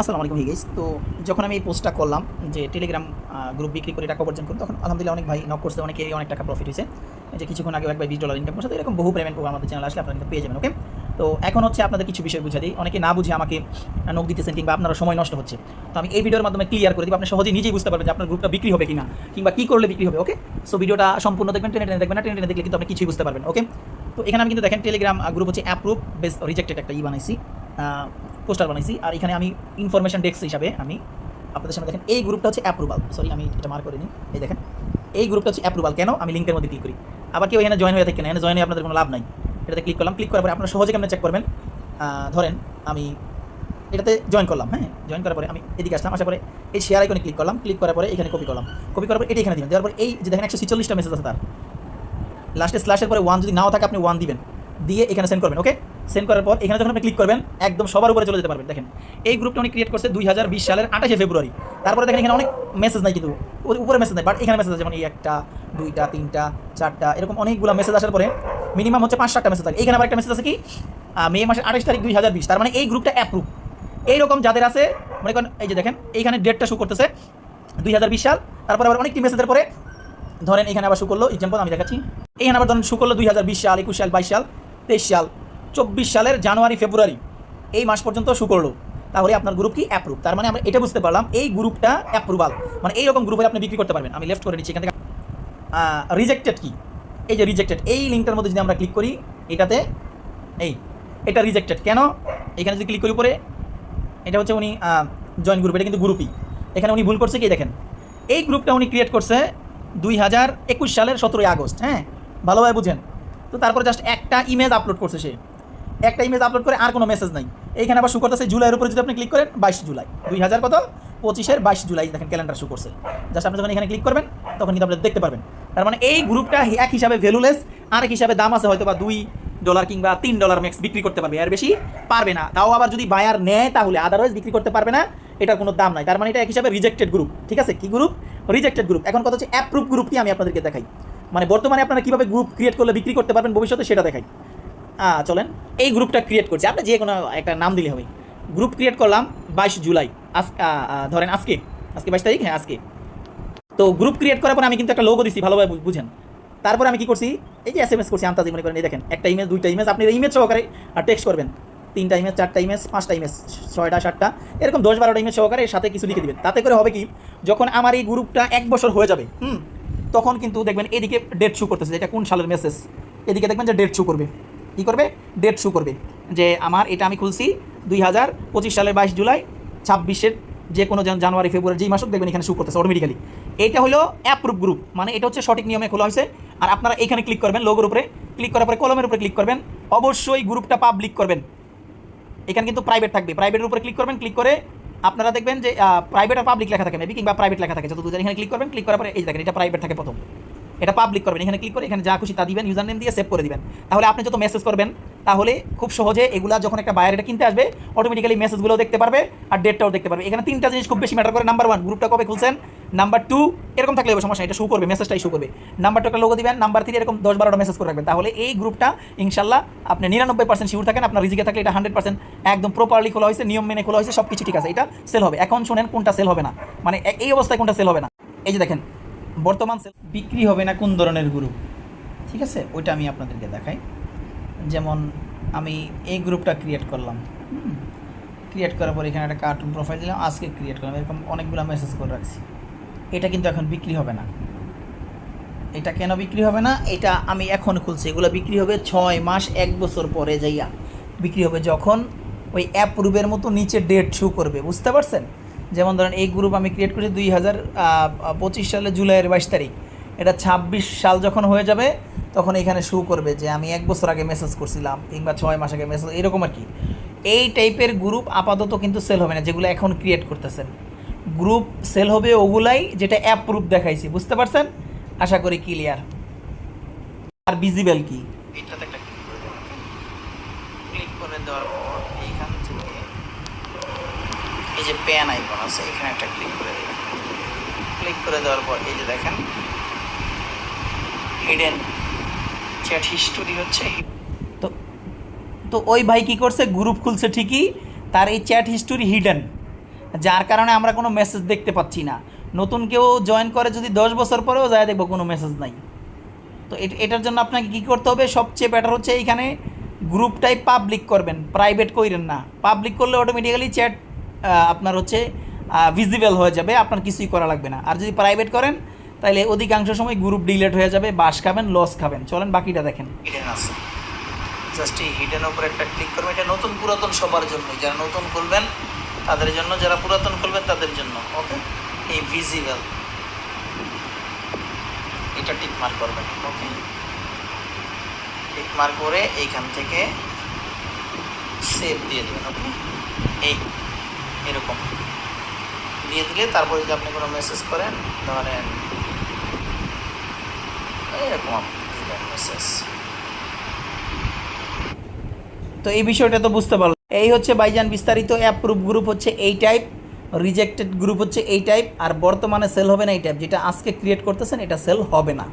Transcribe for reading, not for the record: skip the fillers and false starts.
আসসালামু আলাইকুম গাইস। তো যখন আমি এই পোস্টটা করলাম যে টেলিগ্রাম গ্রুপ বিক্রি করে টাকা উপার্জন করুন, তখন আলহামদুলিল্লাহ অনেক ভাই নক করছে, অনেকেরই অনেক টাকা প্রফিট হয়েছে। এই যে কিছুক্ষণ আগে এক ভাই $20 ইনকাম করছে। তো এরকম বহু পেমেন্ট প্রোগ্রাম আমাদের চ্যানেলে আসলে আপনারা কিন্তু পেয়ে যাবেন। ওকে, তো এখন হচ্ছে আপনাদের কিছু বিষয় বুঝা দিই। অনেকে না বুঝে আমাকে নক দিতেছেন কিংবা আপনারা সময় নষ্ট হচ্ছে। তো আমি এই ভিডিওর মাধ্যমে ক্লিয়ার করে দিব, আপনি সহজেই নিজেই বুঝতে পারবেন যে আপনার গ্রুপটা বিক্রি হবে কিনা কিংবা কী করলে বিক্রি হবে। ওকে, সো ভিডিওটা সম্পূর্ণ দেখবেন, টেনে টেনে দেখবেন না, টেনে টেনে দেখলে কিন্তু আপনি কিছুই বুঝতে পারবেন। ওকে, তো এখানে আমি কিন্তু দেখেন টেলিগ্রাম গ্রুপ হচ্ছে অ্যাপ্রুভ বেস রিজেক্টেড একটা বানাইছি, পোস্টার বানাইছি। আর এখানে আমি ইনফরমেশন ডেস্ক হিসাবে আমি আপনাদের সামনে দেখেন এই গ্রুপটা হচ্ছে অ্যাপ্রুভাল। সরি, আমি এটা মার্ক করিনি। এই দেখেন এই গ্রুপটা হচ্ছে অ্যাপ্রুভাল। কেন? আমি লিঙ্কের মধ্যে ক্লিক করি। আবার কেউ এখানে জয়েন হয়ে থাকে না, এখানে জয়েন হয়ে আপনাদের কোনো লাভ নাই। এটাতে ক্লিক করলাম, ক্লিক করার পরে আপনারা সহজে কেমন চেক করবেন। ধরেন আমি এটাতে জয়েন করলাম, হ্যাঁ, জয়েন করার পরে আমি এদিকে আসলাম, আসার পরে এই শেয়ার আইকনে ক্লিক করলাম, ক্লিক করার পরে এখানে কপি করলাম, কপি করার পরে এটা এখানে দিবেন। দেওয়ার পরে এই যে দেখেন 146টা মেসেজ আছে, তার লাস্টে স্ল্যাশের পরে 1 যদি নাও থাকে আপনি 1 দিবেন, দিয়ে এখানে সেন্ড করবেন। ওকে, সেন্ড করার পর এখানে যখন আপনি ক্লিক করবেন একদম সবার উপরে চলে যেতে পারবেন। দেখেন এই গ্রুপটা উনি ক্রিয়েট করছে 2020 সালের 28 ফেব্রুয়ারি। তারপরে দেখেন এখানে অনেক মেসেজ নাই, কিন্তু উপরে মেসেজ নাই, বাট এখানে মেসেজ আছে, যেমন এই 1টা 2টা 3টা 4টা এরকম অনেকগুলো মেসেজ আসার পরে মিনিমাম হচ্ছে 5-7টা মেসেজ থাকে। এখানে আবার একটা মেসেজ আছে কি মে মাসের 28 তারিখ 2020। তার মানে এই গ্রুপটা অ্যাপ্রুভ। এইরকম যাদের আছে মনে করেন, এই যে দেখেন এইখানে ডেটটা শো করতেছে 2020 সাল। তারপরে আবার অনেকটি মেসেজের পরে ধরেন এখানে আবার শো করলো, এক্সাম্পল আমি দেখাচ্ছি, এখানে আবার ধরেন শো করলো 2020 সাল, 21 সাল, 22 সাল, 23 সাল, 24 সালের জানুয়ারি ফেব্রুয়ারি, এই মাস পর্যন্ত শো করলো। তাহলে আপনার গ্রুপ কি অ্যাপ্রুভ। তার মানে আমরা এটা বুঝতে পারলাম এই গ্রুপটা অ্যাপ্রুভাল, মানে এইরকম গ্রুপে আপনি বিক্রি করতে পারবেন। আমি লেফট করে নিচ্ছি এখান থেকে। রিজেক্টেড কি, এই যে রিজেক্টেড, এই লিঙ্কটার মধ্যে যদি আমরা ক্লিক করি, এটাতে এটা রিজেক্টেড কেন, এখানে যদি ক্লিক করি উপরে, এটা হচ্ছে উনি জয়েন গ্রুপ, এটা কিন্তু গ্রুপই। এখানে উনি ভুল করছে কি দেখেন, এই গ্রুপটা উনি ক্রিয়েট করছে 2021 সালের 17 আগস্ট। হ্যাঁ, ভালোভাবে বুঝেন। তো তারপরে জাস্ট একটা ইমেজ আপলোড করছে, সে একটা ইমেজ আপলোড করে আর কোনো মেসেজ নাই। এইখানে আবার শো করতেছে জুলাইয়ের উপরে, যদি আপনি ক্লিক করেন 22 জুলাই 2025-এর 22 জুলাই দেখেন ক্যালেন্ডার শো করছে। জাস্ট আপনি যখন এখানে ক্লিক করবেন তখন কিন্তু আপনি দেখতে পারবেন। তার মানে এই গ্রুপটা এক হিসাবে ভ্যালুলেস, আরেক হিসাবে দাম আছে হয়তো বা $2 কিংবা $3 ম্যাক্স বিক্রি করতে পারবে, এর বেশি পারবে না। তাও আবার যদি বায়ার নেয় তাহলে, আদারওয়াইজ বিক্রি করতে পারবে না, এটার কোনো দাম নাই। তার মানে এটা এক হিসাবে রিজেক্টেড গ্রুপ। ঠিক আছে, কি গ্রুপ? Rejected group. এখন কথা হচ্ছে অ্যাপ্রুভ গ্রুপ কি আমি আপনাদেরকে দেখাই, মানে বর্তমানে আপনারা কীভাবে গ্রুপ ক্রিয়েট করলে বিক্রি করতে পারবেন ভবিষ্যতে সেটা দেখাই। চলেন, এই গ্রুপটা ক্রিয়েট করছি, আপনি যে কোনো একটা নাম দিলে হবে। গ্রুপ ক্রিয়েট করলাম 22 জুলাই, ধরেন আজকে 22 তারিখ, হ্যাঁ আজকে। তো গ্রুপ ক্রিয়েট করার পরে আমি কিন্তু একটা লোগো দিচ্ছি, ভালোভাবে বুঝেন। তারপরে আমি কি করছি, এই যে SMS করছি আন্তাজি, মনে করেন এই দেখেন একটা ইমেজ, 2টা ইমেজ, আপনি ইমেজ সহকারে আর টেক্সট করবেন, 3টা ইমেজ, 4টা ইমেজ, 5টা ইমেজ, 6টা 7টা এরকম 10-12টা ইমেজ সহকারে, এর সাথে কিছু লিখে দিবেন। তাতে করে হবে কি, যখন আমার এই গ্রুপটা 1 বছর হয়ে যাবে, তখন কিন্তু দেখবেন এদিকে ডেট শো করতেছে, এটা কোন সালের মেসেজ, এদিকে দেখবেন যে ডেট শো করবে, কী করবে, ডেট শো করবে যে আমার এটা আমি খুলছি 2025 সালের 22 জুলাই, 26-এর যে কোনো জানুয়ারি ফেব্রুয়ারি যেই মাসক দেখবেন এখানে শো করতেছে অটোমেটিক্যালি। এটা হলো অ্যাপ্রুভ গ্রুপ, মানে এটা হচ্ছে সঠিক নিয়মে খোলা হয়েছে। আর আপনারা এখানে ক্লিক করবেন, লোগোর উপরে ক্লিক করার পরে কলমের উপরে ক্লিক করবেন, অবশ্যই গ্রুপটা পাবলিক করবেন। এখানে কিন্তু প্রাইভেট থাকবে, প্রাইভেটের উপরে ক্লিক করবেন, ক্লিক করে আপনারা দেখবেন যে প্রাইভেট আর পাবলিক লেখা থাকে মেবি, কিংবা প্রাইভেট লেখা থাকে, যত দুজন এখানে ক্লিক করবেন, ক্লিক করার পরে এই দেখেন এটা প্রাইভেট থাকে প্রথম, এটা পাবলিক করবেন। এখানে ক্লিক করে এখানে যা খুশি তা দিবেন, ইউজার নেম দিয়ে সেভ করে দিবেন। তাহলে আপনি যত মেসেজ করবেন, তাহলে খুব সহজে এগুলা যখন একটা বায়ার এটা কিনতে আসবে, অটোমেটিক্যালি মেসেজগুলোও দেখতে পারবে আর ডেটটাও দেখতে পারবে। এখানে 3টা জিনিস খুব বেশি ম্যাটার করে। নাম্বার 1, গ্রুপটা কবে খুলছেন। নাম্বার 2, এরকম থাকলে সমস্যা, এটা শো করবে, মেসেজটাই শো করবে। নাম্বার 2 একটা লোগো দিবেন। নাম্বার 3 এরকম 10-12টা মেসেজ করে রাখবেন। তাহলে এই গ্রুপটা ইনশাল্লাহ আপনি 99% শিওর থাকেন, আপনার রিজিকে থাকলে এটা 100% একদম প্রপারলি খোলা হয়েছে, নিয়ম মেনে খোলা হয়েছে, সব কিছু ঠিক আছে, এটা সেল হবে। এখন শোনেন কোনটা সেল হবে না, মানে এই অবস্থায় কোনটা সেল হবে না। এই যে দেখেন বর্তমান সেল বিক্রি হবে না কোন ধরনের গ্রুপ, ঠিক আছে, ওইটা আমি আপনাদেরকে দেখাই। যেমন আমি এই গ্রুপটা ক্রিয়েট করলাম, ক্রিয়েট করার পর এখানে একটা কার্টুন প্রোফাইল দিলাম, আজকে ক্রিয়েট করলাম, এরকম অনেকগুলো মেসেজ করে রাখছি। এটা কিন্তু এখন বিক্রি হবে না। এটা কেন বিক্রি হবে না, এটা আমি এখন খুলছি, এগুলো বিক্রি হবে 6 মাস 1 বছর পরে যাইয়া বিক্রি হবে, যখন ওই অ্যাপ্রুভের মতো নিচে ডেট শো করবে। বুঝতে পারছেন? যেমন ধরেন এই গ্রুপ আমি ক্রিয়েট করেছি 2025 সালে জুলাইয়ের 22 তারিখ, এটা 26 সাল যখন হয়ে যাবে তখন এখানে শো করবে যে আমি 1 বছর আগে মেসেজ করছিলাম কিংবা 6 মাস আগে মেসেজ, এরকম আর কি। এই টাইপের গ্রুপ আপাতত কিন্তু সেল হবে না, যেগুলো এখন ক্রিয়েট করতেছেন। গ্রুপ সেল হবে ওগুলাই যেটা অ্যাপ্রুভ দেখাইছি। বুঝতে পারছেন? আশা করি ক্লিয়ার। আর ভিজিবল কি, এইটাতে একটা ক্লিক করে দেওয়ার পর এইখান থেকে এই যে প্যান আইকন আছে, এখানে একটা ক্লিক করে দেবেন। ক্লিক করে দেওয়ার পর এই যে দেখেন হিডেন চ্যাট হিস্টোরি হচ্ছে। তো ওই ভাই কি করছে, গ্রুপ খুলছে ঠিকই, তার এই চ্যাট হিস্টোরি হিডেন। যার কারণে আমরা কোনো মেসেজ দেখতে পাচ্ছি না। নতুন কেউ জয়েন করে যদি 10 বছর পরেও যায় দেখবো কোনো মেসেজ নাই। তো এটার জন্য আপনাকে কী করতে হবে, সবচেয়ে বেটার হচ্ছে এইখানে গ্রুপটাই পাবলিক করবেন, প্রাইভেট কইরেন না। পাবলিক করলে অটোমেটিক্যালি চ্যাট আপনার হচ্ছে ভিজিবল হয়ে যাবে, আপনার কিছুই করা লাগবে না। আর যদি প্রাইভেট করেন তাহলে অধিকাংশ সময় গ্রুপ ডিলিট হয়ে যাবে, বাস খাবেন, লস খাবেন। চলেন বাকিটা দেখেন। হিডেন আছে, জাস্ট এই হিডেনের উপর একটা ক্লিক করবেন। এটা নতুন পুরাতন সবার জন্য, যারা নতুন খুলবেন তাদের জন্য, যারা পুরাতন খুলবেন তাদের জন্য। ওকে, এই ভিজিবল এটা টিক মার্ক করবেন। ওকে, টিক মার্ক করে এইখান থেকে সেভ দিয়ে দেবেন। ওকে, এই এরকম দিয়ে দিলে তারপরে যদি আপনি কোনো মেসেজ করেন, ধরেন এরকম দিলেন মেসেজ। তো এই বিষয়টা তো বুঝতে পারলাম। এই হচ্ছে ভাইজান বিস্তারিত। অ্যাপ্রুভ গ্রুপ হচ্ছে এই টাইপ, রিজেক্টেড গ্রুপ হচ্ছে এই টাইপ, আর বর্তমানে সেল হবে না এই টাইপ। যেটা আজকে ক্রিয়েট করতেছেন এটা সেল হবে না।